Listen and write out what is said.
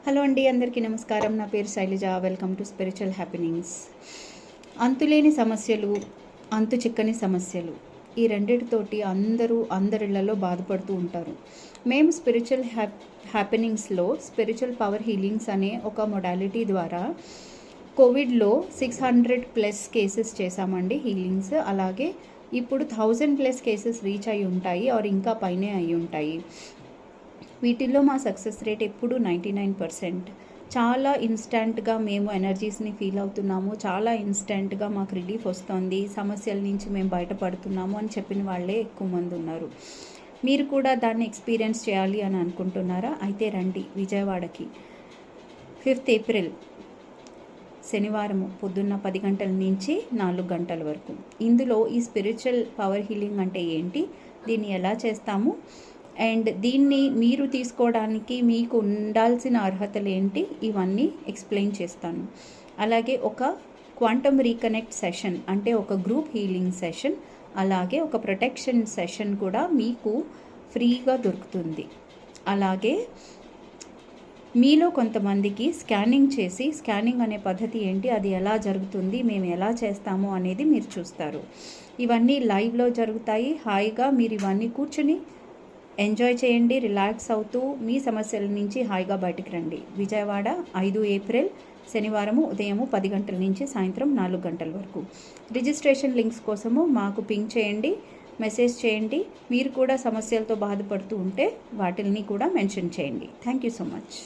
Hello అండి, అందరికీ నమస్కారం. నా పేరు Shailaja. Welcome to spiritual happenings. అంతులేని సమస్యలు, అంతు చిక్కని సమస్యలు, ఈ రెండిటితోటి అందరిళ్లలో బాధపడుతూ ఉంటారు. మేము స్పిరిచువల్ హ్యాపెనింగ్స్లో స్పిరిచువల్ పవర్ హీలింగ్స్ అనే ఒక మొడాలిటీ ద్వారా కోవిడ్లో 600+ కేసెస్ చేశామండి హీలింగ్స్. అలాగే ఇప్పుడు 1000+ కేసెస్ రీచ్ అయి ఉంటాయి, ఆర్ ఇంకా పైనే అయి ఉంటాయి. వీటిల్లో మా సక్సెస్ రేట్ ఎప్పుడు 99%. చాలా ఇన్స్టెంట్గా మేము ఎనర్జీస్ని ఫీల్ అవుతున్నాము, చాలా ఇన్స్టెంట్గా మాకు రిలీఫ్ వస్తుంది, సమస్యల నుంచి మేము బయటపడుతున్నాము అని చెప్పిన వాళ్ళే ఎక్కువ మంది ఉన్నారు. మీరు కూడా దాన్ని ఎక్స్పీరియన్స్ చేయాలి అని అనుకుంటున్నారా? అయితే రండి విజయవాడకి. 5th ఏప్రిల్ శనివారం పొద్దున్న 10 గంటల నుంచి 4 గంటల వరకు. ఇందులో ఈ స్పిరిచువల్ పవర్ హీలింగ్ అంటే ఏంటి, దీన్ని ఎలా చేస్తాము, అండ్ దీన్ని మీరు తీసుకోవడానికి మీకు ఉండాల్సిన అర్హతలు ఏంటి, ఇవన్నీ ఎక్స్ప్లెయిన్ చేస్తాను. అలాగే ఒక క్వాంటమ్ రీకనెక్ట్ సెషన్ అంటే ఒక గ్రూప్ హీలింగ్ సెషన్, అలాగే ఒక ప్రొటెక్షన్ సెషన్ కూడా మీకు ఫ్రీగా దొరుకుతుంది. అలాగే మీలో కొంతమందికి స్కానింగ్ చేసి, స్కానింగ్ అనే పద్ధతి ఏంటి, అది ఎలా జరుగుతుంది, మేము ఎలా చేస్తాము అనేది మీరు చూస్తారు. ఇవన్నీ లైవ్లో జరుగుతాయి. హాయిగా మీరు ఇవన్నీ కూర్చుని ఎంజాయ్ చేయండి, రిలాక్స్ అవుతూ మీ సమస్యల నుంచి హాయిగా బయటికి రండి. విజయవాడ 5 ఏప్రిల్ శనివారము ఉదయము 10 గంటల నుంచి సాయంత్రం 4 గంటల వరకు. రిజిస్ట్రేషన్ లింక్స్ కోసము మాకు పింగ్ చేయండి, మెసేజ్ చేయండి. మీరు కూడా సమస్యలతో బాధపడుతూ ఉంటే వాటిని కూడా మెన్షన్ చేయండి. Thank you so much.